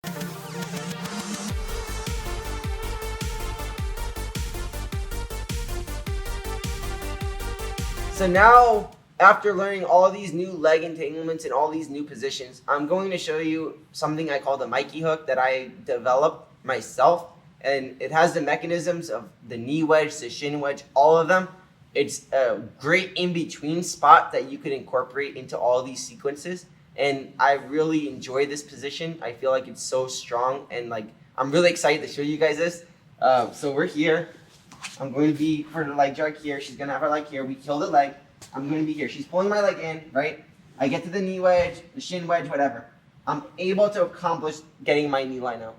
So now, after learning all these new leg entanglements and all these new positions, I'm going to show you something I call the Mikey hook that I developed myself. And it has the mechanisms of the knee wedge, the shin wedge, all of them. It's a great in-between spot that you can incorporate into all these sequences. And I really enjoy this position. I feel like it's so strong, and I'm really excited to show you guys this. So we're here. I'm going to be for the leg drag here. She's gonna have her leg here. We kill the leg. I'm going to be here. She's pulling my leg in, right? I get to the knee wedge, the shin wedge, whatever. I'm able to accomplish getting my knee line out.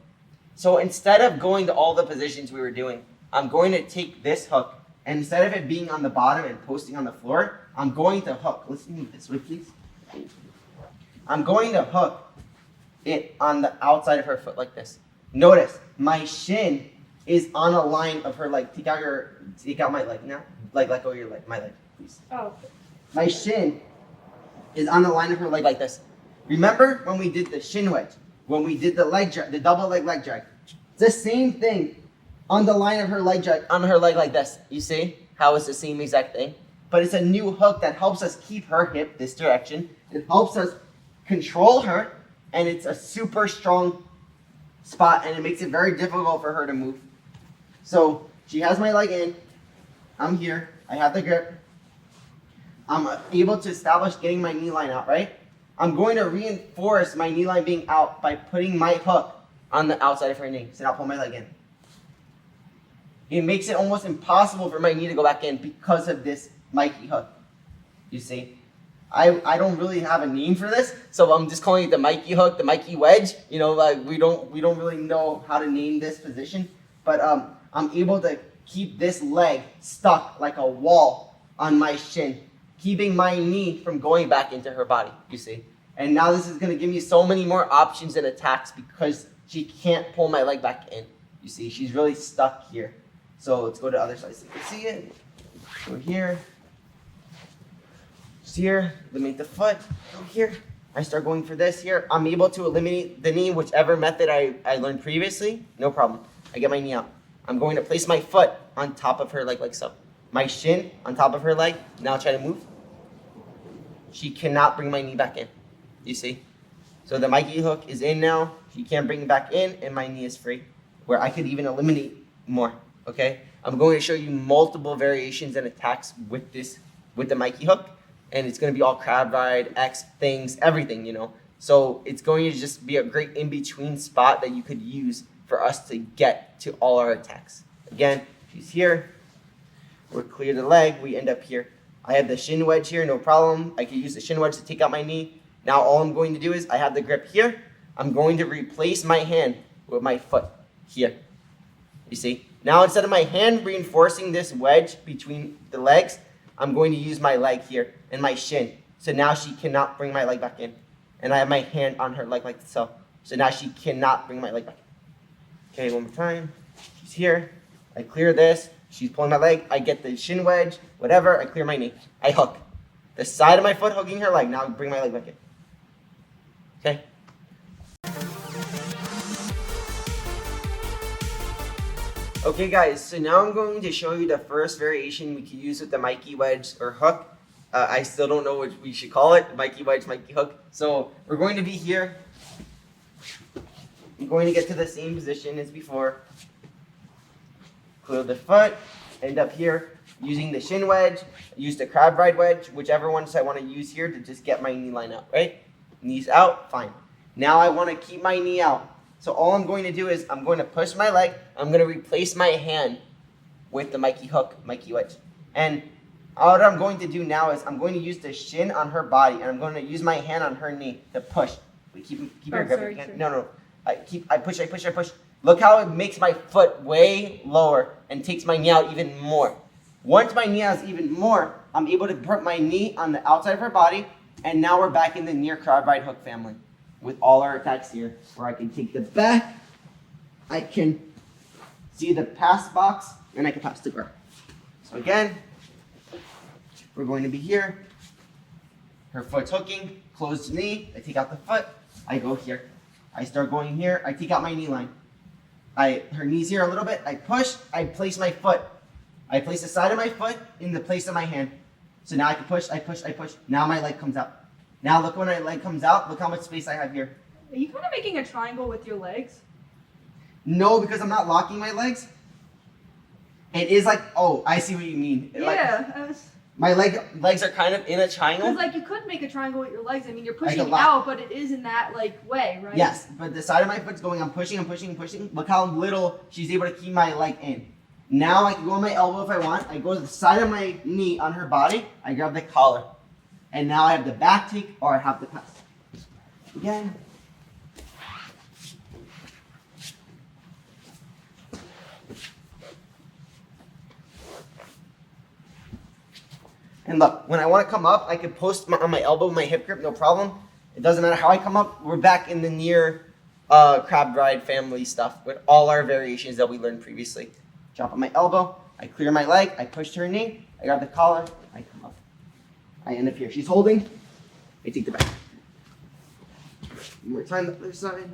So instead of going to all the positions we were doing, I'm going to take this hook, and instead of it being on the bottom and posting on the floor, I'm going to hook. Let's move this way, please. I'm going to hook it on the outside of her foot like this. Notice my shin is on a line of her leg. Take out my leg now. Let go of your leg, my leg, please. Oh. My shin is on the line of her leg like this. Remember when we did the shin wedge? When we did the leg drag, the double leg drag? It's the same thing on the line of her leg drag, on her leg like this. You see how it's the same exact thing? But it's a new hook that helps us keep her hip this direction. It helps us control her, and it's a super strong spot, and it makes it very difficult for her to move. So she has my leg in. I'm here. I have the grip. I'm able to establish getting my knee line out, right? I'm going to reinforce my knee line being out by putting my hook on the outside of her knee. So now I'll pull my leg in. It makes it almost impossible for my knee to go back in because of this Mikey hook. You see? I don't really have a name for this, so I'm just calling it the Mikey hook, the Mikey wedge. You know, we don't really know how to name this position, but I'm able to keep this leg stuck like a wall on my shin, keeping my knee from going back into her body, you see? And now this is gonna give me so many more options and attacks because she can't pull my leg back in. You see, she's really stuck here. So let's go to the other side so you can see it. Go here. Just here, eliminate the foot, go here. I start going for this here. I'm able to eliminate the knee, whichever method I learned previously, no problem. I get my knee out. I'm going to place my foot on top of her leg like so. My shin on top of her leg. Now try to move. She cannot bring my knee back in. You see? So the Mikey hook is in now. She can't bring it back in, and my knee is free, where I could even eliminate more. Okay? I'm going to show you multiple variations and attacks with the Mikey hook, and it's going to be all crab ride, X things, everything, you know. So it's going to just be a great in-between spot that you could use for us to get to all our attacks. Again, she's here. We're clear the leg. We end up here. I have the shin wedge here, no problem. I can use the shin wedge to take out my knee. Now all I'm going to do is I have the grip here. I'm going to replace my hand with my foot here. You see? Now instead of my hand reinforcing this wedge between the legs, I'm going to use my leg here and my shin. So now she cannot bring my leg back in. And I have my hand on her leg like so. So now she cannot bring my leg back in. Okay, one more time. She's here. I clear this. She's pulling my leg. I get the shin wedge, whatever. I clear my knee. I hook. The side of my foot hooking her leg. Now bring my leg back in. Okay? Okay, guys. So now I'm going to show you the first variation we can use with the Mikey wedge or hook. I still don't know what we should call it. Mikey wedge, Mikey hook. So we're going to be here. I'm going to get to the same position as before. Clear the foot, end up here using the shin wedge, use the crab ride wedge, whichever ones I want to use here to just get my knee line out, right? Knees out, fine. Now I want to keep my knee out. So all I'm going to do is I'm going to push my leg, I'm going to replace my hand with the Mikey hook, Mikey wedge. And what I'm going to do now is I'm going to use the shin on her body, and I'm going to use my hand on her knee to push. Keep your grip. Sorry. No. I push. Look how it makes my foot way lower and takes my knee out even more. Once my knee out is even more, I'm able to put my knee on the outside of her body, and now we're back in the near crab ride hook family with all our attacks here, where I can take the back, I can see the pass box, and I can pass the guard. So again, we're going to be here. Her foot's hooking, closed knee, I take out the foot, I go here. I start going here. I take out my knee line. Her knee's here a little bit. I push. I place my foot. I place the side of my foot in the place of my hand. So now I can push. I push. I push. Now my leg comes out. Now look when my leg comes out. Look how much space I have here. Are you kind of making a triangle with your legs? No, because I'm not locking my legs. It is like, oh, I see what you mean. Yeah. My legs are kind of in a triangle. Because like you could make a triangle with your legs. I mean, you're Like a pushing lot. out, but it is in that like way, right? Yes, but the side of my foot's going. I'm pushing. I'm pushing. I'm pushing. Look how little she's able to keep my leg in. Now I can go on my elbow if I want. I go to the side of my knee on her body. I grab the collar, and now I have the back take or I have the pass. Again. And look, when I want to come up, I can post on my elbow, my hip grip, no problem. It doesn't matter how I come up. We're back in the near crab ride family stuff with all our variations that we learned previously. Drop on my elbow, I clear my leg, I push to her knee, I grab the collar, I come up. I end up here. She's holding, I take the back. One more time, the other side.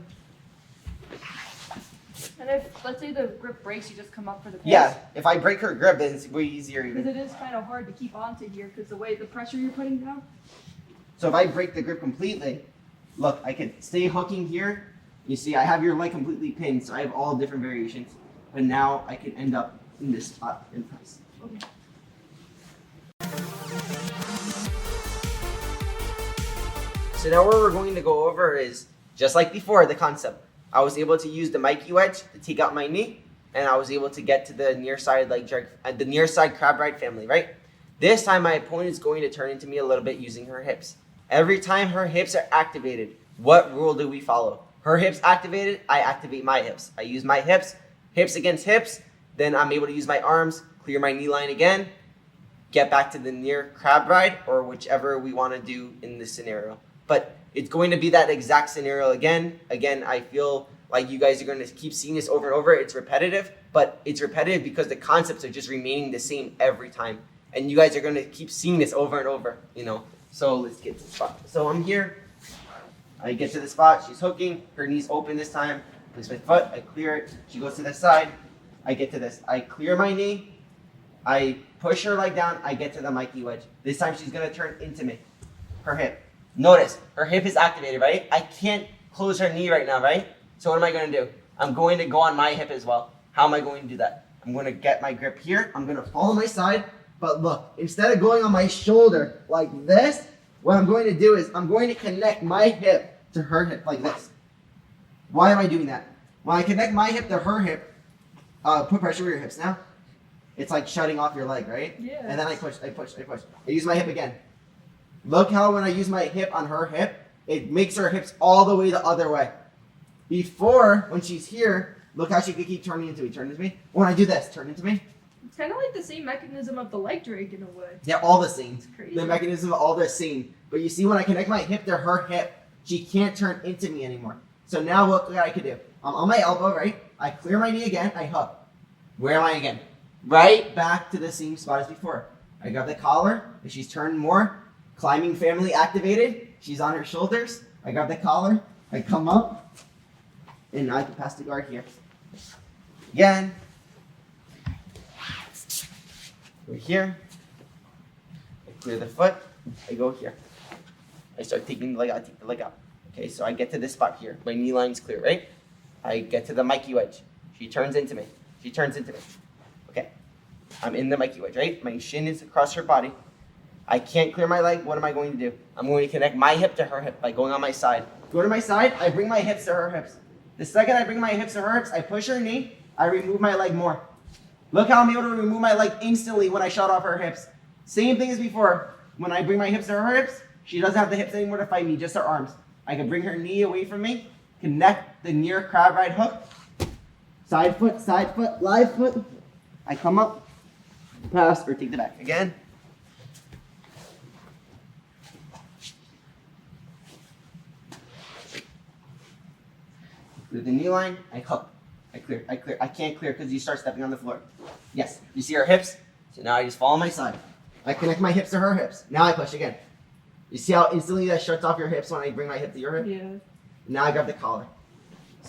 And if, let's say the grip breaks, you just come up for the pace. Yeah, if I break her grip, then it's way easier even. Because it is kind of hard to keep onto here because the way the pressure you're putting down. So if I break the grip completely, look, I can stay hooking here. You see, I have your leg completely pinned, so I have all different variations. But now I can end up in this spot in press. Okay. So now what we're going to go over is, just like before, the concept. I was able to use the Mikey wedge to take out my knee, and I was able to get to the near side leg jerk, the near side crab ride family, right? This time my opponent is going to turn into me a little bit using her hips. Every time her hips are activated, what rule do we follow? Her hips activated, I activate my hips. I use my hips, hips against hips, then I'm able to use my arms, clear my knee line again, get back to the near crab ride, or whichever we want to do in this scenario. But it's going to be that exact scenario again. Again, I feel like you guys are going to keep seeing this over and over. It's repetitive, but it's repetitive because the concepts are just remaining the same every time. And you guys are going to keep seeing this over and over, you know. So let's get to the spot. So I'm here. I get to the spot. She's hooking. Her knee's open this time. Place my foot. I clear it. She goes to the side. I get to this. I clear my knee. I push her leg down. I get to the Mikey wedge. This time she's going to turn into me. Her hip. Notice, her hip is activated, right? I can't close her knee right now, right? So what am I going to do? I'm going to go on my hip as well. How am I going to do that? I'm going to get my grip here. I'm going to fall on my side. But look, instead of going on my shoulder like this, what I'm going to do is I'm going to connect my hip to her hip like this. Why am I doing that? When I connect my hip to her hip, put pressure over your hips now. It's like shutting off your leg, right? Yeah. And then I push, I push, I push. I use my hip again. Look how when I use my hip on her hip, it makes her hips all the way the other way. Before, when she's here, look how she could keep turning into me. Turn into me. When I do this, turn into me. It's kind of like the same mechanism of the leg drag in a way. They're all the same. It's crazy. The mechanism are all the same. But you see, when I connect my hip to her hip, she can't turn into me anymore. So now what I could do? I'm on my elbow, right? I clear my knee again. I hook. Where am I again? Right back to the same spot as before. I got the collar. If she's turned more, climbing family activated. She's on her shoulders. I grab the collar. I come up. And now I can pass the guard here. Again. Go here. I clear the foot. I go here. I start taking the leg out. I take the leg out. Okay, so I get to this spot here. My knee line's clear, right? I get to the Mikey wedge. She turns into me. She turns into me. Okay. I'm in the Mikey wedge, right? My shin is across her body. I can't clear my leg. What am I going to do? I'm going to connect my hip to her hip by going on my side. Go to my side. I bring my hips to her hips. The second I bring my hips to her hips, I push her knee. I remove my leg more. Look how I'm able to remove my leg instantly when I shut off her hips. Same thing as before. When I bring my hips to her hips, she doesn't have the hips anymore to fight me, just her arms. I can bring her knee away from me, connect the near crab ride hook. Side foot, live foot. I come up, pass, or take the back. Again. Clear the knee line, I hook. I clear. I can't clear because you start stepping on the floor. Yes, you see her hips? So now I just fall on my side. I connect my hips to her hips. Now I push again. You see how instantly that shuts off your hips when I bring my hip to your hip? Yeah. Now I grab the collar.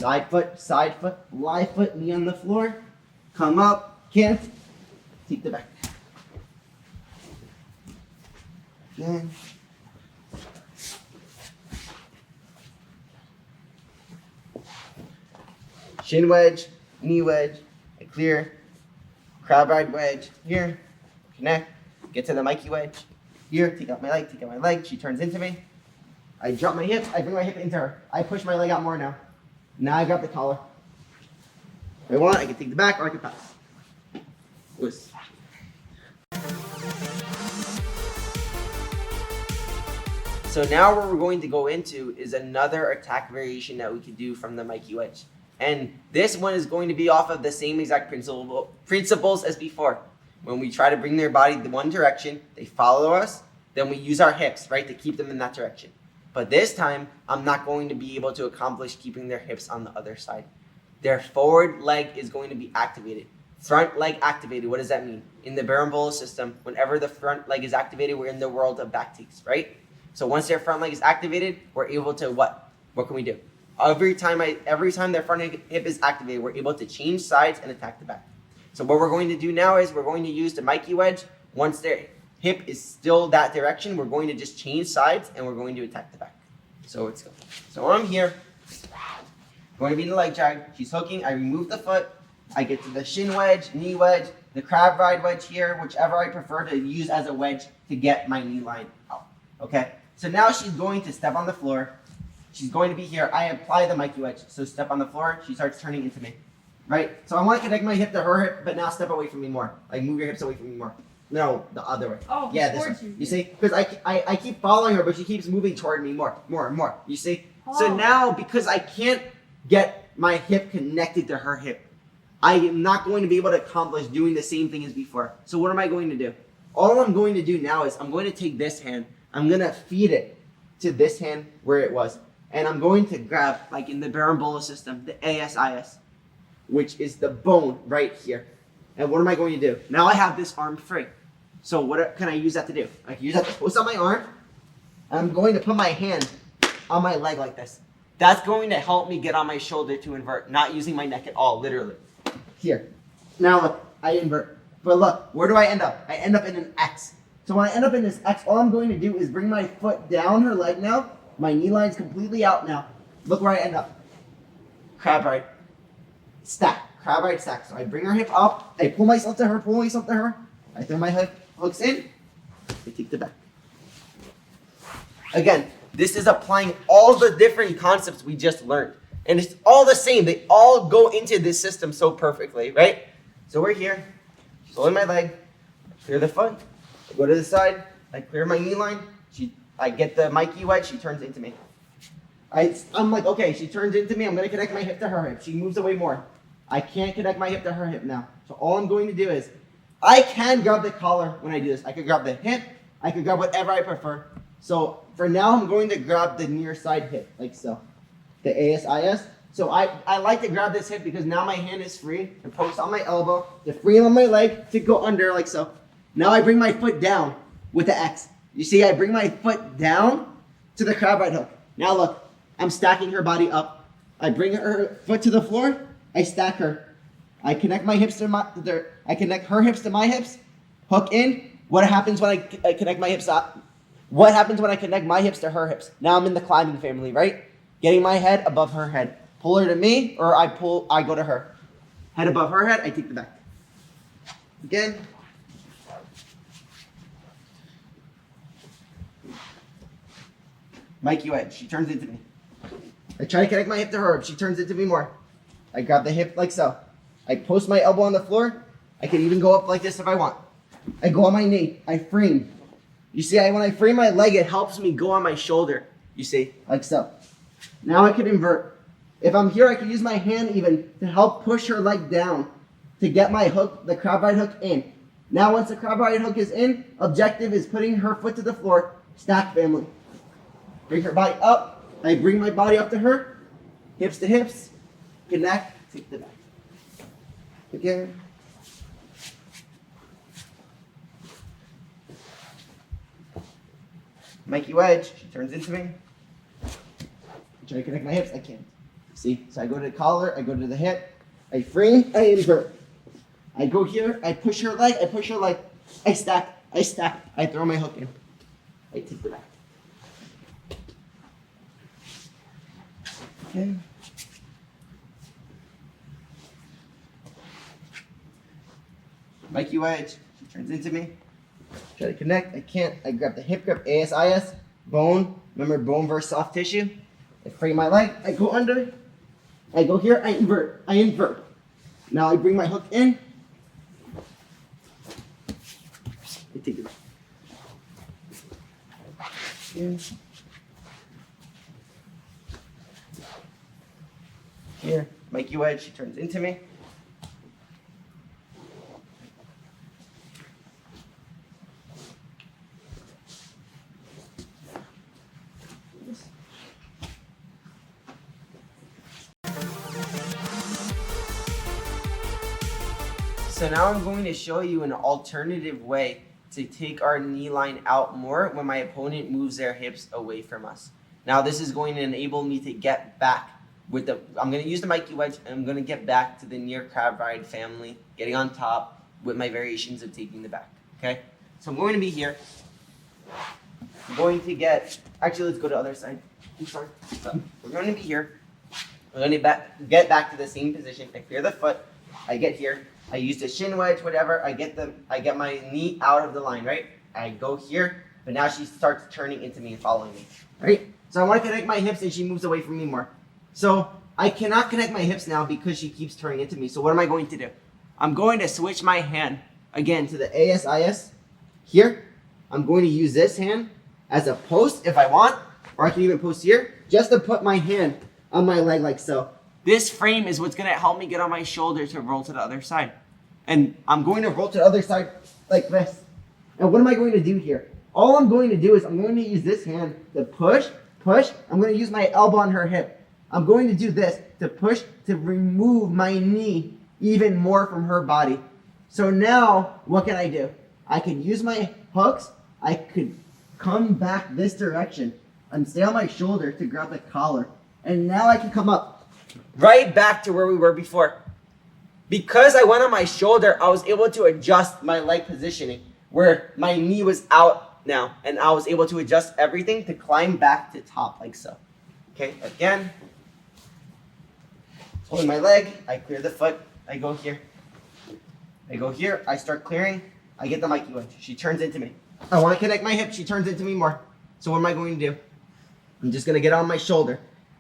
side foot, lie foot, knee on the floor. Come up, can't. Take the back. Again. Shin wedge, knee wedge, I clear. Crab ride wedge, here. Connect. Get to the Mikey wedge. Here, take out my leg. She turns into me. I drop my hip, I bring my hip into her. I push my leg out more now. Now I grab the collar. If I want, I can take the back or I can pass. Loose. So now what we're going to go into is another attack variation that we could do from the Mikey wedge. And this one is going to be off of the same exact principles as before. When we try to bring their body the one direction, they follow us, then we use our hips, right, to keep them in that direction. But this time, I'm not going to be able to accomplish keeping their hips on the other side. Their forward leg is going to be activated. Front leg activated, what does that mean? In the berimbolo system, whenever the front leg is activated, we're in the world of back takes, right? So once their front leg is activated, we're able to what? What can we do? Every time their front hip is activated, we're able to change sides and attack the back. So what we're going to do now is we're going to use the Mikey wedge. Once their hip is still that direction, we're going to just change sides and we're going to attack the back. So let's go. So I'm here. Going to be in the leg drag. She's hooking. I remove the foot. I get to the shin wedge, knee wedge, the crab ride wedge here, whichever I prefer to use as a wedge to get my knee line out. Okay? So now she's going to step on the floor. She's going to be here. I apply the Mikey wedge. So step on the floor. She starts turning into me. Right? So I want to connect my hip to her hip, but now step away from me more. Like move your hips away from me more. No, the other way. Oh, yeah, this towards way. you. You see? Because I keep following her, but she keeps moving toward me more. You see? Oh. So now, because I can't get my hip connected to her hip, I am not going to be able to accomplish doing the same thing as before. So what am I going to do? All I'm going to do now is I'm going to take this hand. I'm going to feed it to this hand where it was. And I'm going to grab, like in the berimbolo system, the ASIS, which is the bone right here. And what am I going to do? Now I have this arm free. So what can I use that to do? I can use that to post on my arm. I'm going to put my hand on my leg like this. That's going to help me get on my shoulder to invert, not using my neck at all, literally. Here. Now look, I invert. But look, where do I end up? I end up in an X. So when I end up in this X, all I'm going to do is bring my foot down her leg now. My knee line's completely out now. Look where I end up. Crab ride. Stack. Crab ride stack. So I bring her hip up. I pull myself to her. I throw my hooks in. I take the back. Again, this is applying all the different concepts we just learned. And it's all the same. They all go into this system so perfectly, right? So we're here. She's holding my leg. I clear the foot. I go to the side. I clear my knee line. I get the Mikey wedge. She turns into me. I'm like, okay, she turns into me. I'm going to connect my hip to her hip. She moves away more. I can't connect my hip to her hip now. So all I'm going to do is, I can grab the collar when I do this. I could grab the hip. I could grab whatever I prefer. So for now, I'm going to grab the near side hip, like so. The ASIS. So I like to grab this hip because now my hand is free to post on my elbow, to free on my leg, to go under like so. Now I bring my foot down with the X. You see, I bring my foot down to the crab ride hook. Now look, I'm stacking her body up. I bring her foot to the floor. I stack her. I connect my hips to I connect her hips to my hips. Hook in. What happens when I connect my hips up? What happens when I connect my hips to her hips? Now I'm in the climbing family, right? Getting my head above her head. Pull her to me, or I go to her. Head above her head, I take the back. Again. Mikey wedge, she turns into me. I try to connect my hip to her, she turns into me more. I grab the hip like so. I post my elbow on the floor. I can even go up like this if I want. I go on my knee, I frame. You see, when I frame my leg, it helps me go on my shoulder. You see, like so. Now I can invert. If I'm here, I can use my hand even to help push her leg down to get my hook, the crab ride hook in. Now once the crab ride hook is in, objective is putting her foot to the floor, stack family. Bring her body up. I bring my body up to her. Hips to hips. Connect. Take the back. Again. Mikey wedge. She turns into me. Try to connect my hips. I can't. See? So I go to the collar, I go to the hip, I frame, I invert. I go here, I push her leg, I stack, I throw my hook in. I take the back. Okay. Mikey wedge, she turns into me. Try to connect, I can't. I grab the hip grip, ASIS, bone. Remember bone versus soft tissue? I frame my leg, I go under. I go here, I invert. Now I bring my hook in. I take it. Here. Here, Mikey wedge, she turns into me. So now I'm going to show you an alternative way to take our knee line out more when my opponent moves their hips away from us. Now this is going to enable me to get back with I'm going to use the Mikey wedge and I'm going to get back to the near crab ride family, getting on top with my variations of taking the back, okay? So I'm going to be here. I'm going to actually let's go to the other side. I'm sorry. So we're going to be here. We're going to get back to the same position. I clear the foot. I get here. I use the shin wedge, whatever. I get my knee out of the line, right? I go here, but now she starts turning into me and following me, right? So I want to connect my hips and she moves away from me more. So I cannot connect my hips now because she keeps turning into me. So what am I going to do? I'm going to switch my hand again to the ASIS here. I'm going to use this hand as a post if I want, or I can even post here, just to put my hand on my leg like so. This frame is what's going to help me get on my shoulder to roll to the other side. And I'm going to roll to the other side like this. And what am I going to do here? All I'm going to do is I'm going to use this hand to push. I'm going to use my elbow on her hip. I'm going to do this to push to remove my knee even more from her body. So now, what can I do? I can use my hooks. I could come back this direction and stay on my shoulder to grab the collar. And now I can come up right back to where we were before. Because I went on my shoulder, I was able to adjust my leg positioning where my knee was out now. And I was able to adjust everything to climb back to top like so. Okay, again. Holding my leg, I clear the foot, I go here. I start clearing, I get the Mikey wedge. She turns into me. I want to connect my hip, she turns into me more. So what am I going to do? I'm just going to get on my shoulder.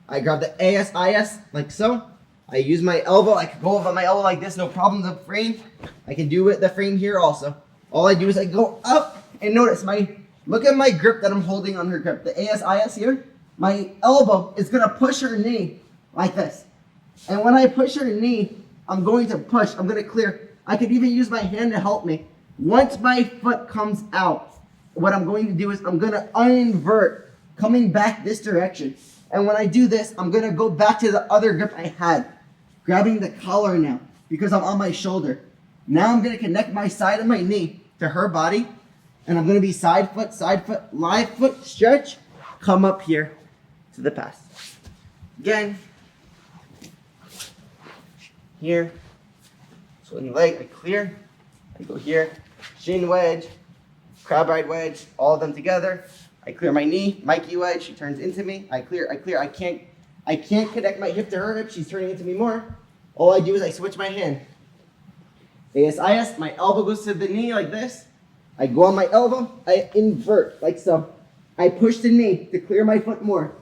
I grab the ASIS like so. I use my elbow. I can go over my elbow like this, no problem. The frame, I can do it the frame here also. All I do is I go up and notice look at my grip that I'm holding on her grip. The ASIS here, my elbow is going to push her knee like this. And when I push her knee, I'm going to push. I'm going to clear. I could even use my hand to help me. Once my foot comes out, what I'm going to do is I'm going to uninvert, coming back this direction. And when I do this, I'm going to go back to the other grip I had, grabbing the collar now because I'm on my shoulder. Now I'm going to connect my side of my knee to her body. And I'm going to be side foot, live foot, stretch, come up here to the pass. Again. Here, swing the leg, I clear, I go here, shin wedge, crab ride wedge, all of them together. I clear my knee, Mikey wedge, she turns into me, I clear, I can't connect my hip to her hip, she's turning into me more. All I do is I switch my hand. ASIS, my elbow goes to the knee like this. I go on my elbow, I invert like so. I push the knee to clear my foot more.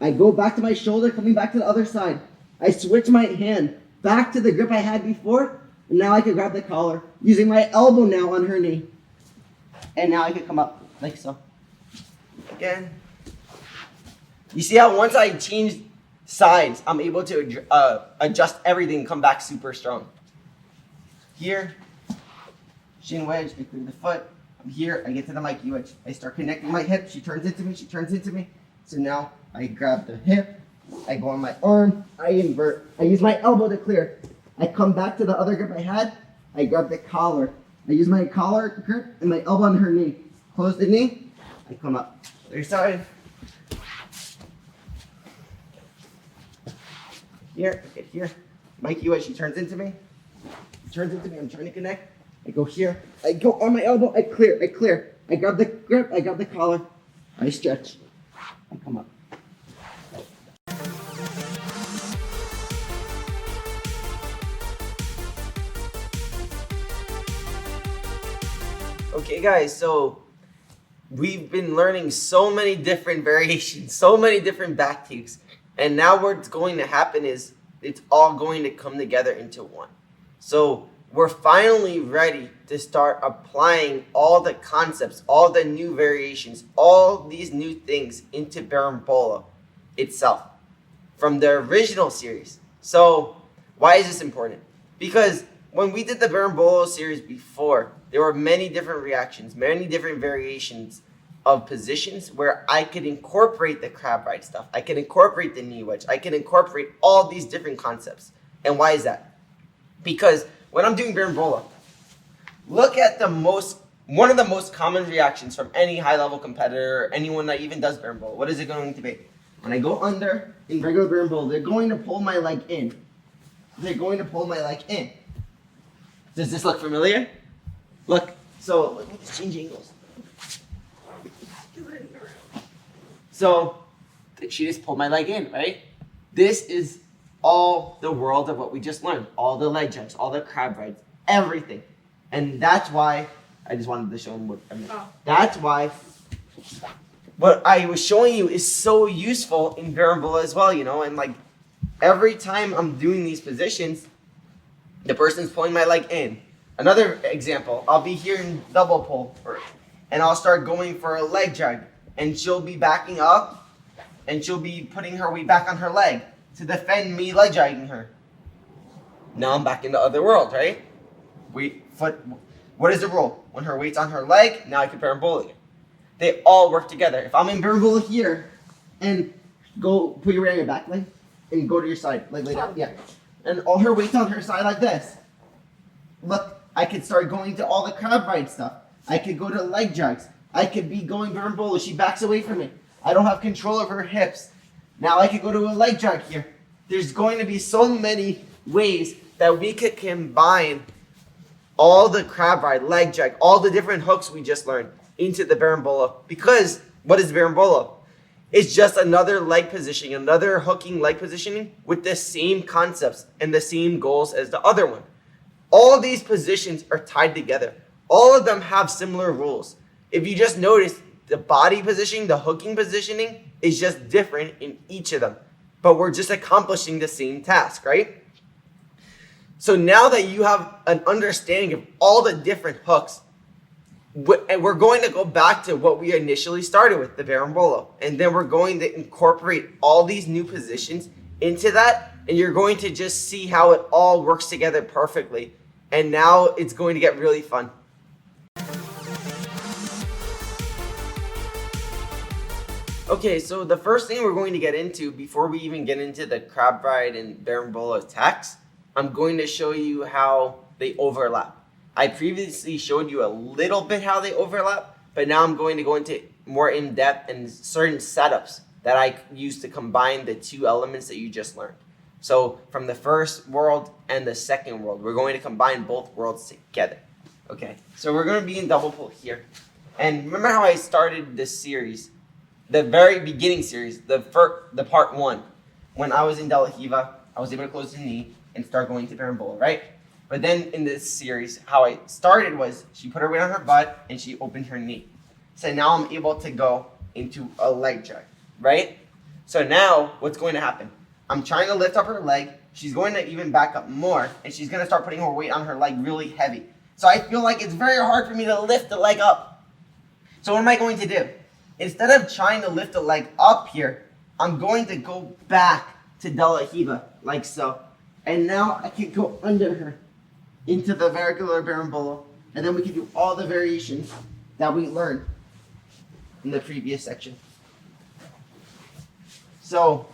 I go back to my shoulder, coming back to the other side. I switch my hand back to the grip I had before, and now I can grab the collar, using my elbow now on her knee. And now I can come up, like so. Again. You see how once I change sides, I'm able to adjust everything and come back super strong. Here, shin wedge, I clear the foot. I'm here, I get to the Mikey wedge. I start connecting my hip, she turns into me. So now I grab the hip, I go on my arm, I invert. I use my elbow to clear. I come back to the other grip I had. I grab the collar. I use my collar grip and my elbow on her knee. Close the knee. I come up. Other side. here, I get here. Mikey, what, she turns into me. I'm trying to connect. I go here, I go on my elbow, I clear. I grab the grip, I grab the collar, I stretch, I come up. Okay guys, so we've been learning so many different variations, so many different back takes, and now what's going to happen is it's all going to come together into one. So we're finally ready to start applying all the concepts, all the new variations, all these new things into Berimbolo itself from the original series. So why is this important? Because when we did the Berimbolo series before, there were many different reactions, many different variations of positions where I could incorporate the crab ride stuff. I could incorporate the knee wedge. I could incorporate all these different concepts. And why is that? Because when I'm doing Berimbolo, look at one of the most common reactions from any high-level competitor, or anyone that even does Berimbolo. What is it going to be? When I go under in regular Berimbolo, they're going to pull my leg in. Does this look familiar? Look, so let me just change angles. So she just pulled my leg in, right? This is all the world of what we just learned. All the leg jumps, all the crab rides, everything. And that's why I just wanted to show them what I mean. Oh. That's why what I was showing you is so useful in Berimbolo as well, you know, and like every time I'm doing these positions, the person's pulling my leg in. Another example, I'll be here in double pull and I'll start going for a leg drag and she'll be backing up and she'll be putting her weight back on her leg to defend me leg dragging her. Now I'm back in the other world, right? What is the rule? When her weight's on her leg, now I can Berimbolo again. They all work together. If I'm in Berimbolo here and go put your weight on your back leg and go to your side, leg down, yeah. And all her weight's on her side like this. Look, I could start going to all the crab ride stuff. I could go to leg drags. I could be going Berimbolo. She backs away from me. I don't have control of her hips. Now I could go to a leg drag here. There's going to be so many ways that we could combine all the crab ride, leg drag, all the different hooks we just learned into the Berimbolo. Because what is Berimbolo? It's just another leg positioning, another hooking leg positioning with the same concepts and the same goals as the other one. All these positions are tied together. All of them have similar rules. If you just notice, the body positioning, the hooking positioning is just different in each of them. But we're just accomplishing the same task, right? So now that you have an understanding of all the different hooks, and we're going to go back to what we initially started with, the Berimbolo. And then we're going to incorporate all these new positions into that. And you're going to just see how it all works together perfectly. And now it's going to get really fun. Okay, so the first thing we're going to get into before we even get into the crab ride and Berimbolo attacks, I'm going to show you how they overlap. I previously showed you a little bit how they overlap, but now I'm going to go into more in depth and certain setups that I use to combine the two elements that you just learned. So from the first world and the second world, we're going to combine both worlds together. Okay, so we're going to be in double pull here. And remember how I started this series, the very beginning series, the part one, when I was in De La Riva, I was able to close the knee and start going to Berimbolo, right? But then in this series, how I started was she put her weight on her butt and she opened her knee. So now I'm able to go into a leg drag, right? So now what's going to happen? I'm trying to lift up her leg. She's going to even back up more and she's going to start putting her weight on her leg really heavy. So I feel like it's very hard for me to lift the leg up. So what am I going to do? Instead of trying to lift the leg up here, I'm going to go back to De La Riva, like so. And now I can go under her into the regular Berimbolo. And then we can do all the variations that we learned in the previous section. So,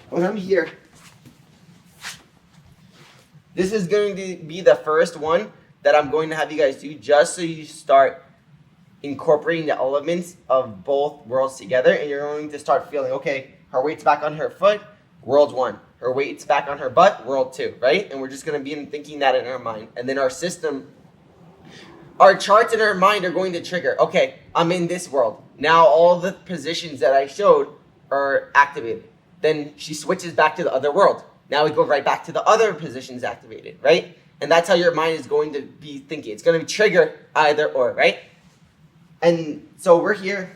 when I'm here, this is going to be the first one that I'm going to have you guys do just so you start incorporating the elements of both worlds together, and you're going to start feeling, okay, her weight's back on her foot, world one. her weight's back on her butt, world 2, right? And we're just going to be thinking that in our mind. And then our system, our charts in our mind are going to trigger, okay, I'm in this world. Now all the positions that I showed are activated. Then she switches back to the other world. Now we go right back to the other positions activated, right? And that's how your mind is going to be thinking. It's going to trigger either or, right? And so we're here.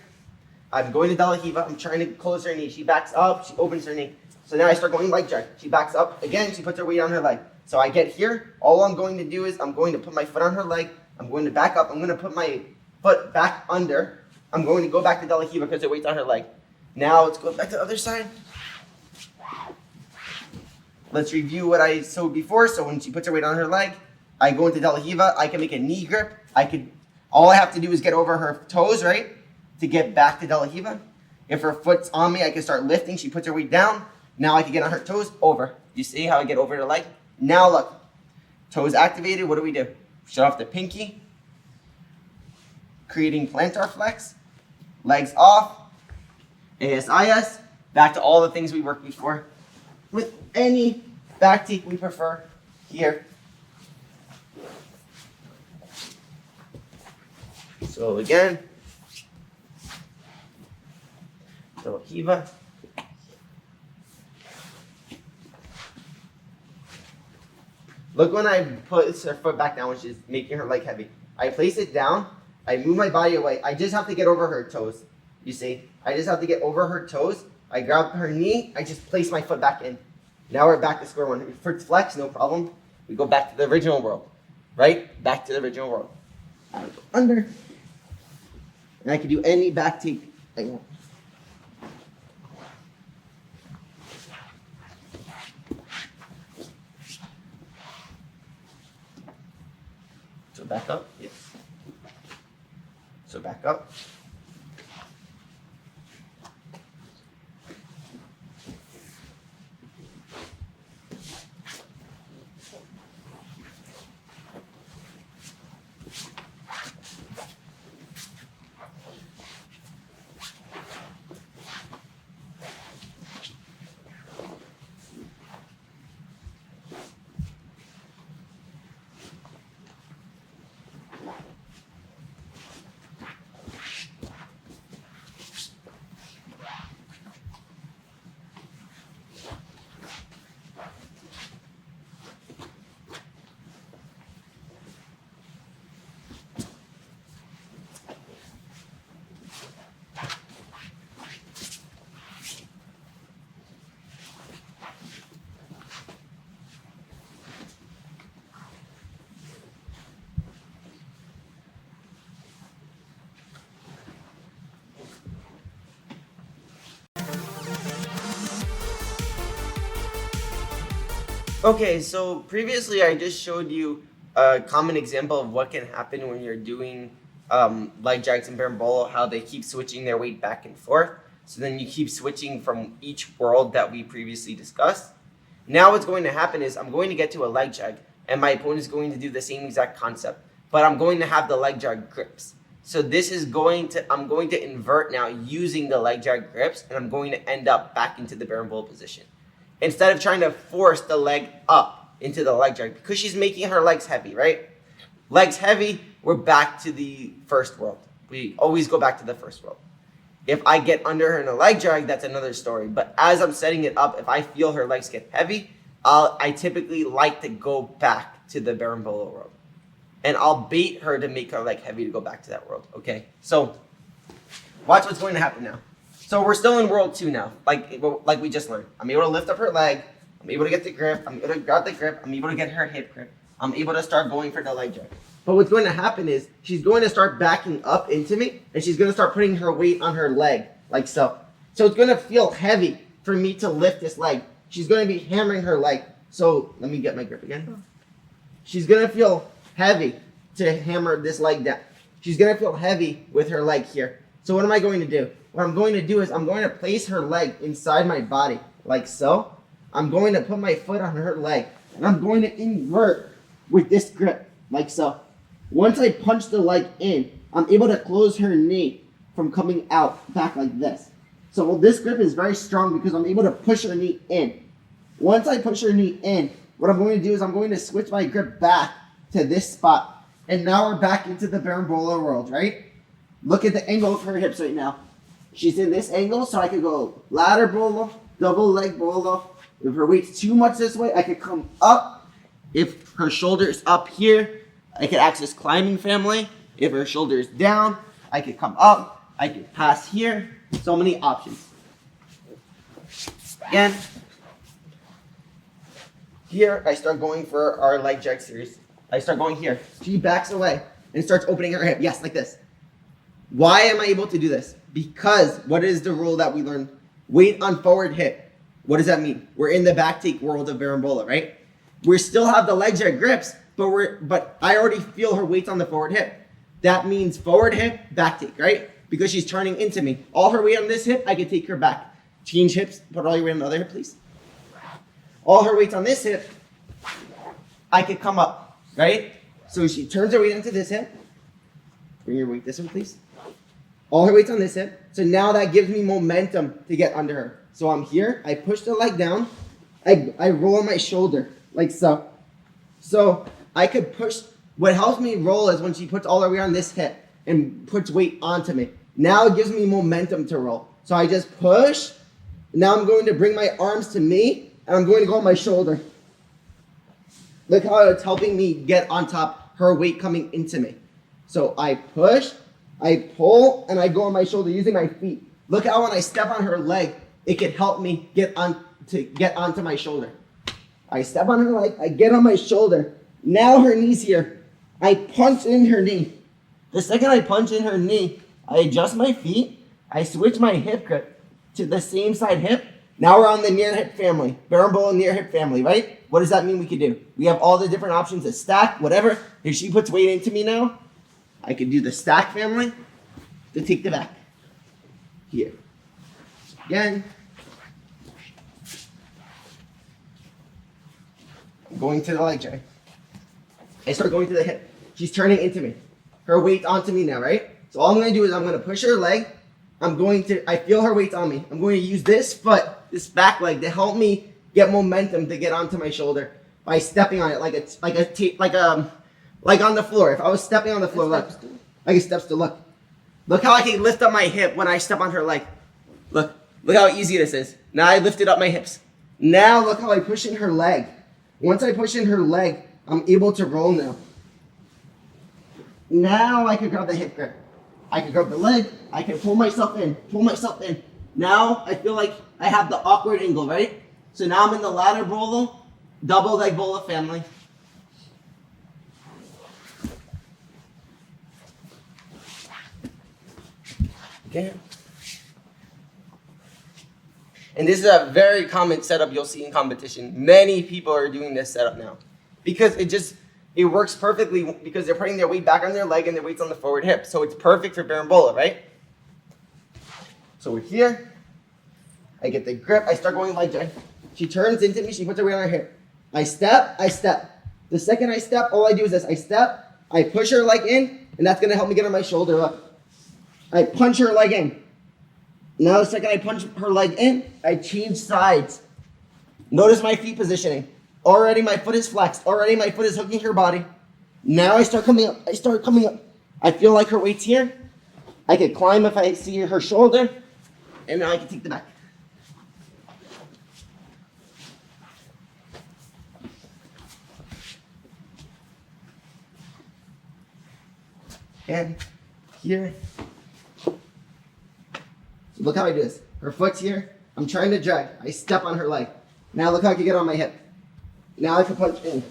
I'm going to De La Riva. I'm trying to close her knee. She backs up. She opens her knee. So now I start going leg drag. She backs up. Again, she puts her weight on her leg. So I get here. All I'm going to do is I'm going to put my foot on her leg. I'm going to back up. I'm going to put my foot back under. I'm going to go back to De La Riva because her weight's on her leg. Now let's go back to the other side. Let's review what I showed before. So when she puts her weight on her leg, I go into De La Riva. I can make a knee grip. All I have to do is get over her toes, right? To get back to De La Riva. If her foot's on me, I can start lifting. She puts her weight down. Now I can get on her toes, over. You see how I get over the leg? Now look. Toes activated. What do? Shut off the pinky. Creating plantar flex. Legs off. ASIS. Back to all the things we worked before. With any back technique we prefer here. So again, De La Riva. Look when I put her foot back down when she's making her leg heavy. I place it down, I move my body away. I just have to get over her toes. You see? I just have to get over her toes. I grab her knee, I just place my foot back in. Now we're back to square one. Foot flex, no problem. We go back to the original world. Right? Back to the original world. I go under. And I can do any back take I want. So back up, yes. So back up. Okay, so previously I just showed you a common example of what can happen when you're doing leg drags and berimbolo, how they keep switching their weight back and forth. So then you keep switching from each world that we previously discussed. Now what's going to happen is I'm going to get to a leg drag and my opponent is going to do the same exact concept, but I'm going to have the leg drag grips. So this is I'm going to invert now using the leg drag grips, and I'm going to end up back into the berimbolo position. Instead of trying to force the leg up into the leg drag, because she's making her legs heavy, right? Legs heavy, we're back to the first world. We always go back to the first world. If I get under her in a leg drag, that's another story. But as I'm setting it up, if I feel her legs get heavy, I typically like to go back to the berimbolo world. And I'll bait her to make her leg heavy to go back to that world, okay? So watch what's going to happen now. So we're still in world 2 now, like we just learned. I'm able to lift up her leg. I'm able to get the grip. I'm able to grab the grip. I'm able to get her hip grip. I'm able to start going for the leg drag. But what's going to happen is she's going to start backing up into me, and she's going to start putting her weight on her leg, like so. So it's going to feel heavy for me to lift this leg. She's going to be hammering her leg. So let me get my grip again. She's going to feel heavy to hammer this leg down. She's going to feel heavy with her leg here. So what am I going to do? What I'm going to do is I'm going to place her leg inside my body, like so. I'm going to put my foot on her leg, and I'm going to invert with this grip, like so. Once I punch the leg in, I'm able to close her knee from coming out back like this. So this grip is very strong because I'm able to push her knee in, Once I push her knee in, what I'm going to do is I'm going to switch my grip back to this spot. And now we're back into the Berimbolo world, right? Look at the angle of her hips right now. She's in this angle, so I could go ladder bolo, double leg bolo. If her weight's too much this way, I could come up. If her shoulder is up here, I could access climbing family. If her shoulder is down, I could come up. I could pass here. So many options. Again, here I start going for our leg jack series. I start going here. She backs away and starts opening her hip. Yes, like this. Why am I able to do this? Because what is the rule that we learned? Weight on forward hip. What does that mean? We're in the back take world of Berimbolo, right? We still have the leg jack grips, but I already feel her weight on the forward hip. That means forward hip, back take, right? Because she's turning into me. All her weight on this hip, I can take her back. Change hips, put all your weight on the other hip, please. All her weight's on this hip, I could come up, right? So she turns her weight into this hip. Bring your weight this way, please. All her weight's on this hip. So now that gives me momentum to get under her. So I'm here, I push the leg down, I roll on my shoulder, like so. So I could push, what helps me roll is when she puts all her weight on this hip and puts weight onto me. Now it gives me momentum to roll. So I just push, now I'm going to bring my arms to me, and I'm going to go on my shoulder. Look how it's helping me get on top, her weight coming into me. So I push, I pull, and I go on my shoulder using my feet. Look how when I step on her leg, it can help me get onto my shoulder. I step on her leg, I get on my shoulder. Now her knee's here. I punch in her knee. The second I punch in her knee, I adjust my feet, I switch my hip grip to the same side hip. Now we're on the near hip family, Berimbolo near hip family, right? What does that mean we could do? We have all the different options to stack, whatever. If she puts weight into me now, I could do the stack family to take the back. Here. Again. Going to the leg jack. I start going to the hip. She's turning into me. Her weight's onto me now, right? So all I'm going to do is I'm going to push her leg. I feel her weight on me. I'm going to use this foot, this back leg, to help me get momentum to get onto my shoulder by stepping on it like on the floor. If I was stepping on the floor, look, like a step stool. Look how I can lift up my hip when I step on her leg. Look how easy this is. Now I lifted up my hips. Now look how I push in her leg. Once I push in her leg, I'm able to roll now. Now I can grab the hip grip. I can grab the leg. I can pull myself in. Now I feel like I have the awkward angle, right? So now I'm in the ladder bolo, double leg bolo family. Okay. And this is a very common setup you'll see in competition. Many people are doing this setup now because it works perfectly because they're putting their weight back on their leg and their weight's on the forward hip. So it's perfect for Berimbolo, right? So we're here. I get the grip. I start going leg jack. She turns into me. She puts her weight on her hip. I step. The second I step, all I do is this. I step. I push her leg in, and that's going to help me get on my shoulder up. I punch her leg in. Now the second I punch her leg in, I change sides. Notice my feet positioning. Already my foot is flexed. Already my foot is hooking her body. Now I start coming up. I feel like her weight's here. I can climb if I see her shoulder. And now I can take the back. And here. Look how I do this. Her foot's here. I'm trying to drag. I step on her leg. Now look how I can get on my hip. Now I can punch in.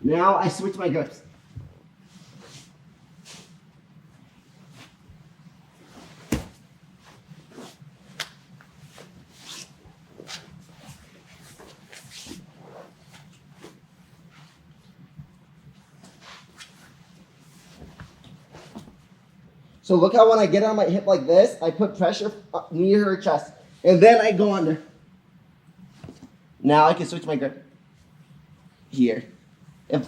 Now I switch my grips. So look how when I get on my hip like this, I put pressure near her chest. And then I go under. Now I can switch my grip. Here.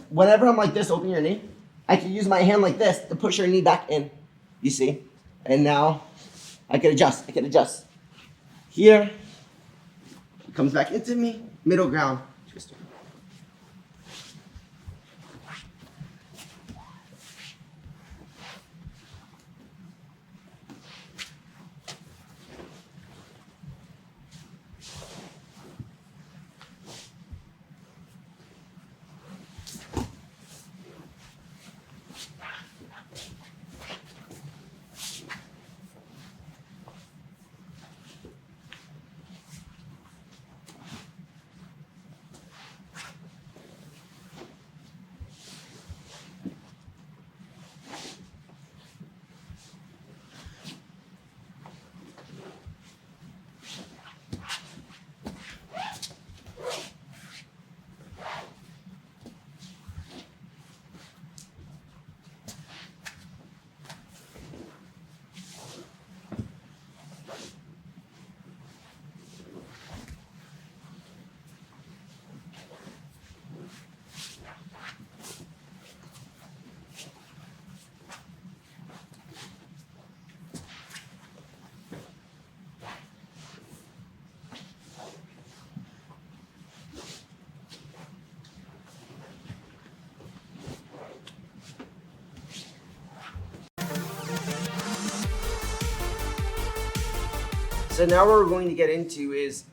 Whenever I'm like this, open your knee, I can use my hand like this to push her knee back in. You see? And now I can adjust. Here. comes back into me, middle ground, twister. So now what we're going to get into is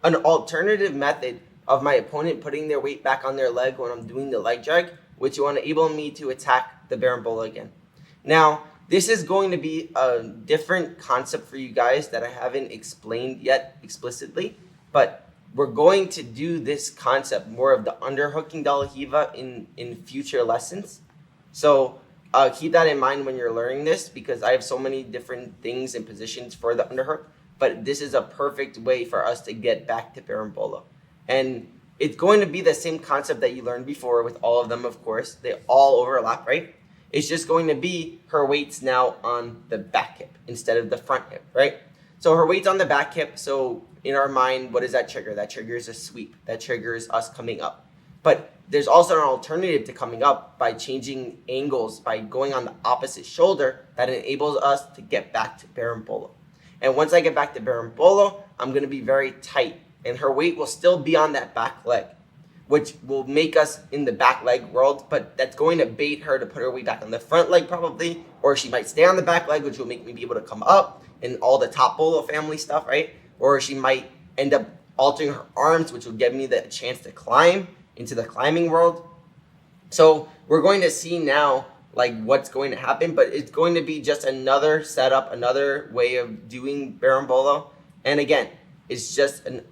an alternative method of my opponent putting their weight back on their leg when I'm doing the leg drag, which will enable me to attack the berimbolo again. Now, this is going to be a different concept for you guys that I haven't explained yet explicitly, but we're going to do this concept, more of the underhooking De La Riva in future lessons. So keep that in mind when you're learning this, because I have so many different things and positions for the underhook. But this is a perfect way for us to get back to berimbolo. And it's going to be the same concept that you learned before with all of them, of course. They all overlap, right? It's just going to be her weight's now on the back hip instead of the front hip, right? So her weight's on the back hip. So in our mind, what does that trigger? That triggers a sweep. That triggers us coming up. But there's also an alternative to coming up by changing angles, by going on the opposite shoulder that enables us to get back to berimbolo. And once I get back to berimbolo, I'm going to be very tight. And her weight will still be on that back leg, which will make us in the back leg world. But that's going to bait her to put her weight back on the front leg probably. Or she might stay on the back leg, which will make me be able to come up and all the top bolo family stuff, right? Or she might end up altering her arms, which will give me the chance to climb into the climbing world. So we're going to see now like what's going to happen, but it's going to be just another setup, another way of doing berimbolo. And again, it's just a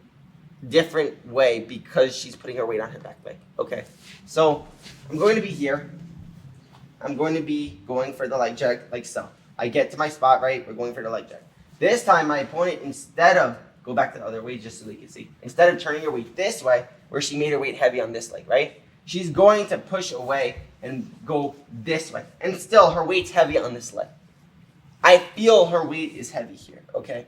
different way because she's putting her weight on her back leg. Okay, so I'm going to be here. I'm going to be going for the leg drag like so. I get to my spot, right? We're going for the leg drag. This time my opponent, instead of, go back to the other way just so they can see, instead of turning her weight this way, where she made her weight heavy on this leg, right? She's going to push away and go this way. And still, her weight's heavy on this leg. I feel her weight is heavy here, okay?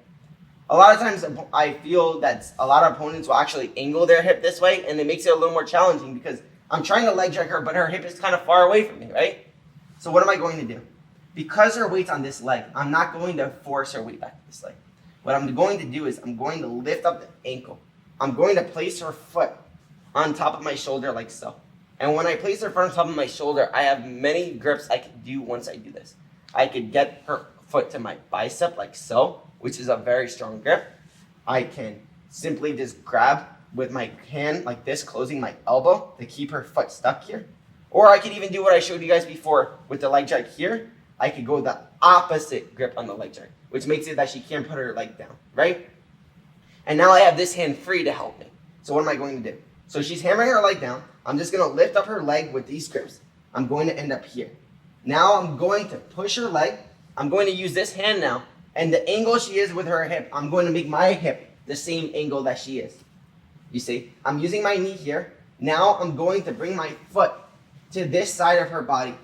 A lot of times, I feel that a lot of opponents will actually angle their hip this way, and it makes it a little more challenging because I'm trying to leg drag her, but her hip is kind of far away from me, right? So what am I going to do? Because her weight's on this leg, I'm not going to force her weight back to this leg. What I'm going to do is I'm going to lift up the ankle. I'm going to place her foot on top of my shoulder like so. And when I place her foot on top of my shoulder, I have many grips I can do once I do this. I could get her foot to my bicep like so, which is a very strong grip. I can simply just grab with my hand like this, closing my elbow to keep her foot stuck here. Or I could even do what I showed you guys before with the leg drag here. I could go the opposite grip on the leg drag, which makes it that she can't put her leg down, right? And now I have this hand free to help me. So what am I going to do? So she's hammering her leg down. I'm just going to lift up her leg with these grips. I'm going to end up here. Now I'm going to push her leg. I'm going to use this hand now. And the angle she is with her hip, I'm going to make my hip the same angle that she is. You see? I'm using my knee here. Now I'm going to bring my foot to this side of her body.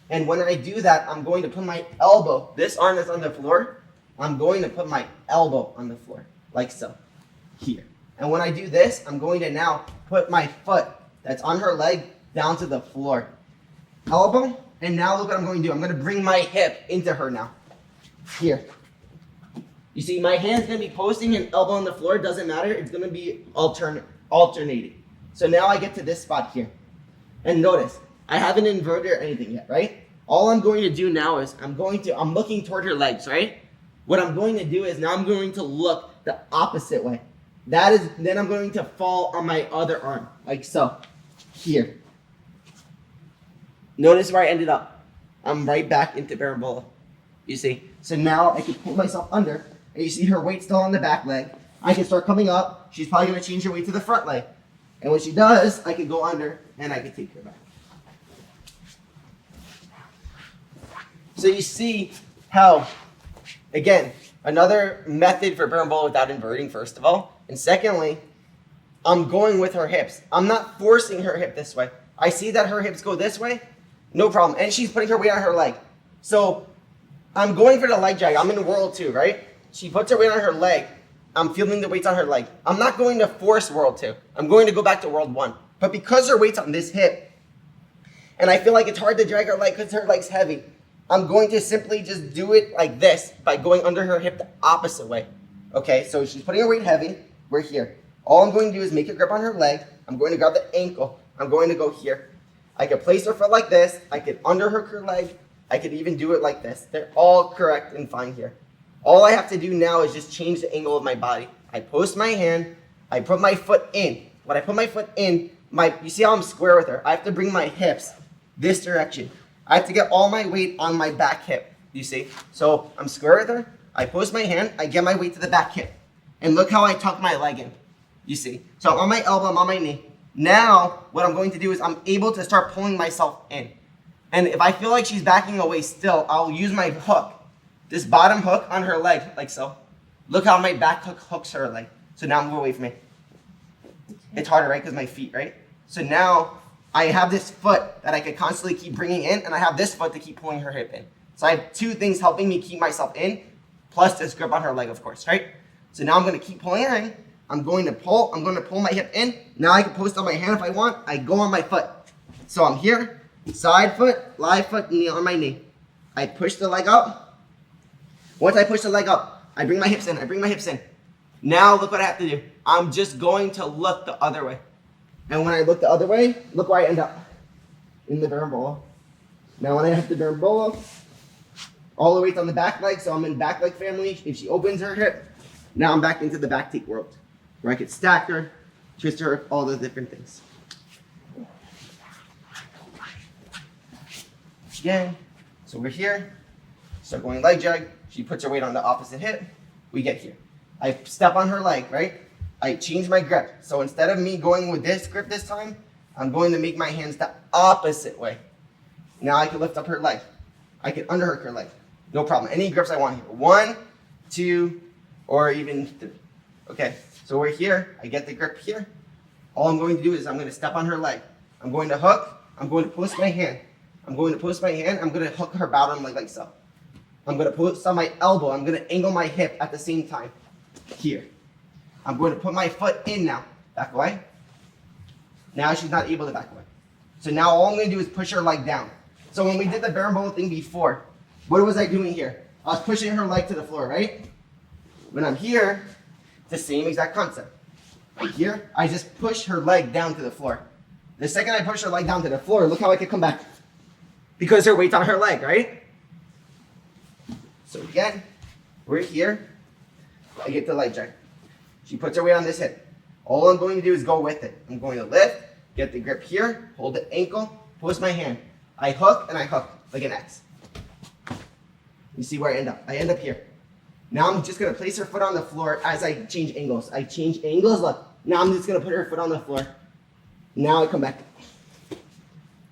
And when I do that, I'm going to put my elbow, this arm that's on the floor, I'm going to put my elbow on the floor, like so, here. And when I do this, I'm going to now put my foot that's on her leg down to the floor. Elbow, and now look what I'm going to do. I'm going to bring my hip into her now. Here. You see, my hand's gonna be posting and elbow on the floor, doesn't matter. It's gonna be alternating. So now I get to this spot here. And notice, I haven't inverted or anything yet, right? All I'm going to do now is I'm looking toward her legs, right? What I'm going to do is now I'm going to look the opposite way. Then I'm going to fall on my other arm, like so, here. Notice where I ended up. I'm right back into Berimbolo. You see? So now I can pull myself under, and you see her weight still on the back leg. I can start coming up. She's probably going to change her weight to the front leg. And when she does, I can go under, and I can take her back. So you see how, again, another method for Berimbolo without inverting, first of all. And secondly, I'm going with her hips. I'm not forcing her hip this way. I see that her hips go this way, no problem. And she's putting her weight on her leg. So I'm going for the leg drag. I'm in World 2, right? She puts her weight on her leg. I'm feeling the weights on her leg. I'm not going to force World 2. I'm going to go back to World 1. But because her weight's on this hip, and I feel like it's hard to drag her leg because her leg's heavy, I'm going to simply just do it like this by going under her hip the opposite way. Okay, so she's putting her weight heavy. We're here. All I'm going to do is make a grip on her leg. I'm going to grab the ankle. I'm going to go here. I could place her foot like this. I could underhook her leg. I could even do it like this. They're all correct and fine here. All I have to do now is just change the angle of my body. I post my hand. I put my foot in. When I put my foot in, you see how I'm square with her? I have to bring my hips this direction. I have to get all my weight on my back hip, you see? So I'm square with her. I post my hand. I get my weight to the back hip. And look how I tuck my leg in, you see? So I'm on my elbow, I'm on my knee. Now, what I'm going to do is I'm able to start pulling myself in. And if I feel like she's backing away still, I'll use my hook, this bottom hook on her leg, like so. Look how my back hook hooks her leg. So now move away from me. It's harder, right? Because my feet, right? So now I have this foot that I could constantly keep bringing in, and I have this foot to keep pulling her hip in. So I have two things helping me keep myself in, plus this grip on her leg, of course, right? So now I'm going to keep pulling her in. I'm going to pull my hip in. Now I can post on my hand if I want. I go on my foot. So I'm here, side foot, live foot, knee on my knee. I push the leg up. Once I push the leg up, I bring my hips in. Now look what I have to do. I'm just going to look the other way. And when I look the other way, look where I end up. In the Berimbolo. Now when I have the Berimbolo, all the weight's on the back leg, so I'm in back leg family. If she opens her hip, now I'm back into the back take world, where I could stack her, twist her, all the different things. Again, so we're here, start going leg drag. She puts her weight on the opposite hip. We get here. I step on her leg, right? I change my grip. So instead of me going with this grip this time, I'm going to make my hands the opposite way. Now I can lift up her leg. I can underhook her leg. No problem. Any grips I want here. 1, 2, or even 3. Okay, so we're here. I get the grip here. All I'm going to do is I'm going to step on her leg. I'm going to hook. I'm going to post my hand. I'm going to hook her bottom leg like so. I'm going to post on my elbow. I'm going to angle my hip at the same time. Here. I'm going to put my foot in now. Back away. Now she's not able to back away. So now all I'm going to do is push her leg down. So when we did the Berimbolo thing before, what was I doing here? I was pushing her leg to the floor, right? When I'm here, it's the same exact concept. Right here, I just push her leg down to the floor. The second I push her leg down to the floor, look how I can come back. Because her weight's on her leg, right? So again, we're here. I get the leg drag. She puts her weight on this hip. All I'm going to do is go with it. I'm going to lift, get the grip here, hold the ankle, post my hand. I hook and I hook like an X. You see where I end up? I end up here. Now I'm just going to place her foot on the floor as I change angles. I change angles, look. Now I'm just going to put her foot on the floor. Now I come back.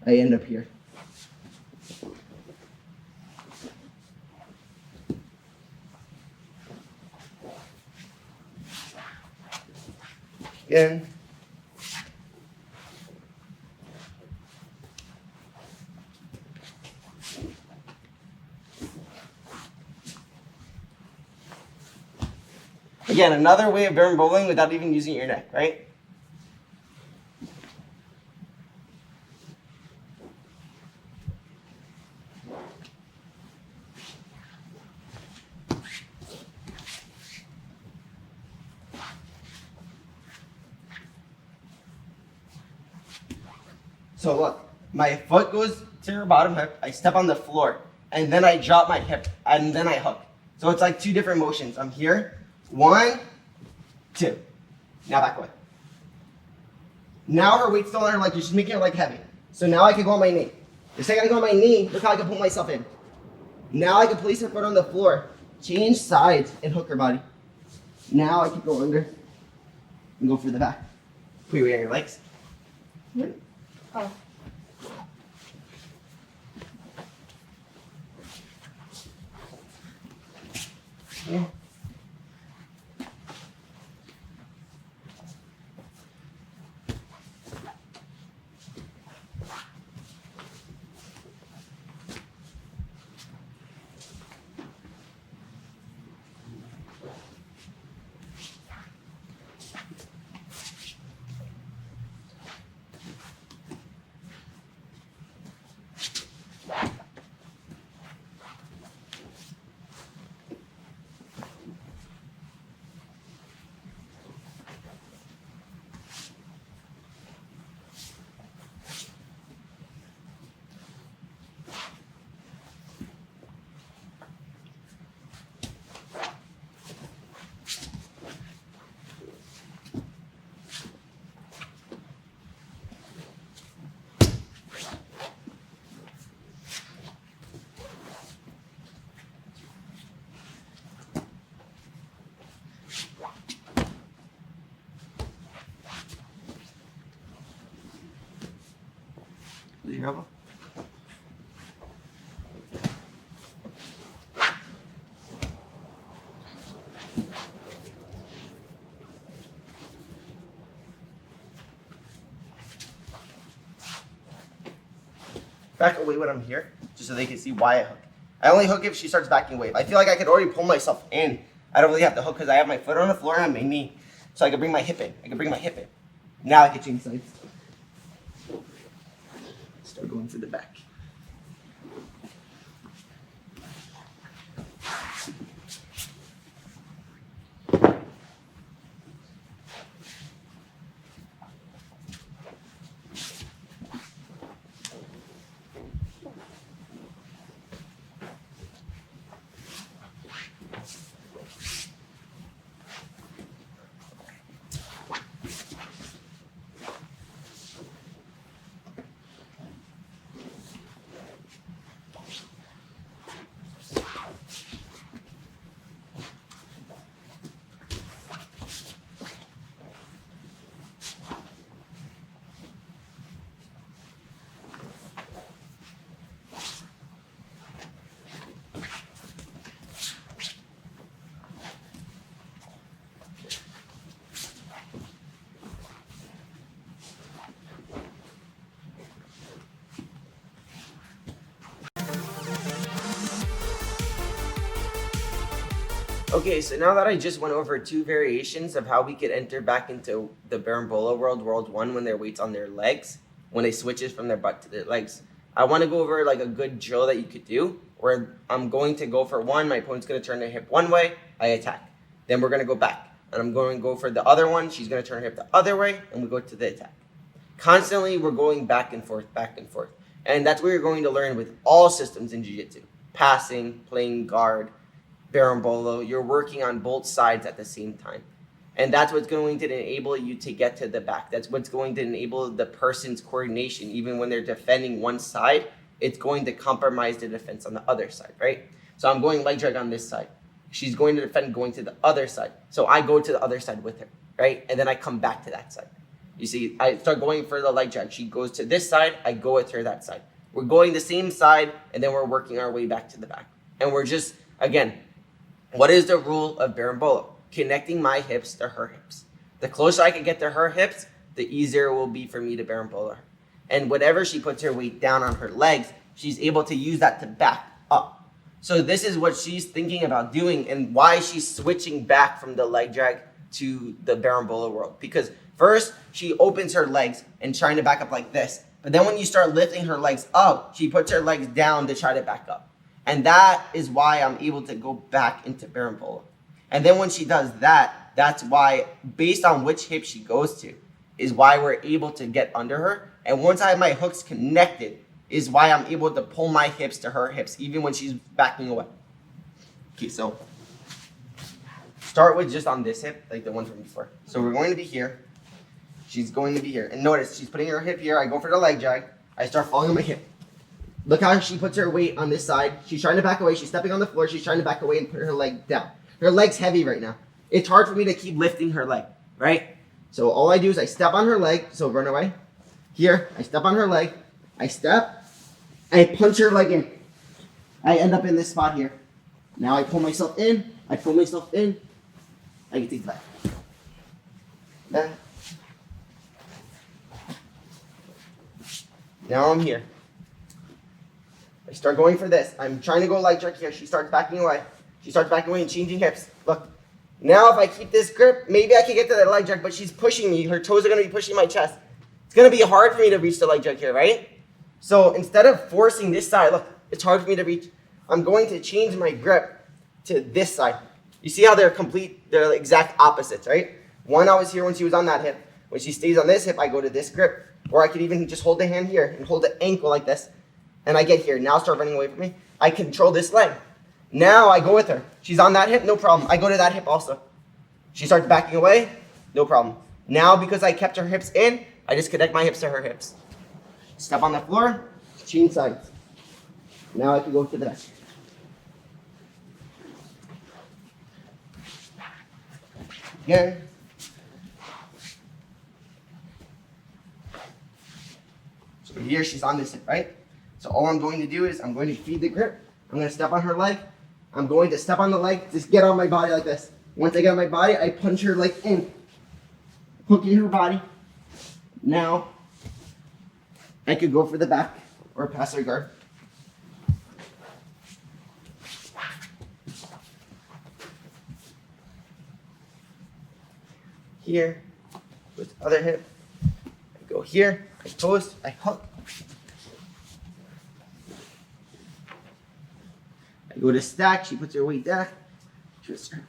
I end up here. Again. Again, another way of Berimboling without even using your neck, right? So look, my foot goes to her bottom hip, I step on the floor, and then I drop my hip, and then I hook. So it's like two different motions. I'm here, 1, 2. Now back away. Now her weight's still on her leg, she's making her leg heavy. So now I can go on my knee. The second I go on my knee, look how I can put myself in. Now I can place her foot on the floor, change sides, and hook her body. Now I can go under and go for the back. Put your weight on your legs. Oh. Yeah. Your elbow. Back away when I'm here, just so they can see why I hook. I only hook if she starts backing away. If I feel like I could already pull myself in, I don't really have to hook because I have my foot on the floor and my knee. So I can bring my hip in. Now I can change sides. Start going to the back. Okay, so now that I just went over 2 variations of how we could enter back into the Berimbolo world, World 1, when their weight's on their legs, when they switches from their butt to their legs, I want to go over like a good drill that you could do, where I'm going to go for 1, my opponent's going to turn their hip one way, I attack. Then we're going to go back, and I'm going to go for the other one, she's going to turn her hip the other way, and we go to the attack. Constantly, we're going back and forth, and that's what you're going to learn with all systems in Jiu-Jitsu. Passing, playing guard, Berimbolo, you're working on both sides at the same time. And that's what's going to enable you to get to the back. That's what's going to enable the person's coordination. Even when they're defending one side, it's going to compromise the defense on the other side, right? So I'm going leg drag on this side. She's going to defend going to the other side. So I go to the other side with her, right? And then I come back to that side. You see, I start going for the leg drag. She goes to this side, I go with her that side. We're going the same side, and then we're working our way back to the back. And we're just, again, what is the rule of Berimbolo? Connecting my hips to her hips. The closer I can get to her hips, the easier it will be for me to Berimbolo her. And whenever she puts her weight down on her legs, she's able to use that to back up. So this is what she's thinking about doing and why she's switching back from the leg drag to the Berimbolo world. Because first, she opens her legs and trying to back up like this. But then when you start lifting her legs up, she puts her legs down to try to back up. And that is why I'm able to go back into Berimbolo. And then when she does that, that's why, based on which hip she goes to, is why we're able to get under her. And once I have my hooks connected is why I'm able to pull my hips to her hips, even when she's backing away. Okay, so start with just on this hip, like the one from before. So we're going to be here. She's going to be here. And notice, she's putting her hip here. I go for the leg drag. I start falling on my hip. Look how she puts her weight on this side. She's trying to back away. She's stepping on the floor. She's trying to back away and put her leg down. Her leg's heavy right now. It's hard for me to keep lifting her leg, right? So all I do is I step on her leg. So run away. Here, I step on her leg. I step. I punch her leg in. I end up in this spot here. Now I pull myself in. I pull myself in. I can take that. That. Now I'm here. I start going for this. I'm trying to go leg jerk here. She starts backing away. She starts backing away and changing hips. Look. Now if I keep this grip, maybe I can get to the leg jerk, but she's pushing me. Her toes are going to be pushing my chest. It's going to be hard for me to reach the leg jerk here, right? So instead of forcing this side, look, it's hard for me to reach. I'm going to change my grip to this side. You see how they're the exact opposites, right? One, I was here when she was on that hip. When she stays on this hip, I go to this grip. Or I could even just hold the hand here and hold the ankle like this. And I get here. Now start running away from me. I control this leg. Now I go with her. She's on that hip, no problem. I go to that hip also. She starts backing away, no problem. Now because I kept her hips in, I just connect my hips to her hips. Step on the floor, change sides. Now I can go to the back. Again. So here she's on this hip, right? So all I'm going to do is I'm going to feed the grip. I'm going to step on her leg. I'm going to step on the leg, just get on my body like this. Once I get on my body, I punch her leg in. Hooking her body. Now, I could go for the back or pass her guard. Here, with the other hip. I go here, I post, I hook. I go to stack, she puts her weight down. Twist her.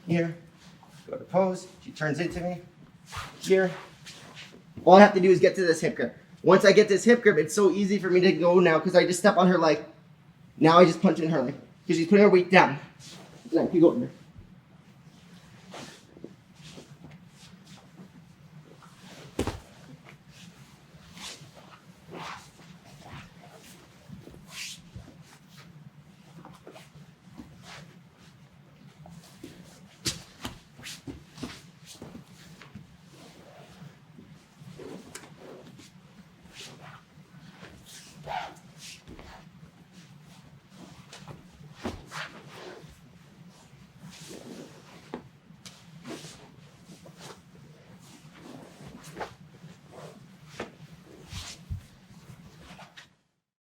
Here, go to pose, she turns into me. Here. All I have to do is get to this hip grip. Once I get this hip grip, it's so easy for me to go now because I just step on her leg. Now I just punch in her leg because she's putting her weight down. Now, keep going there.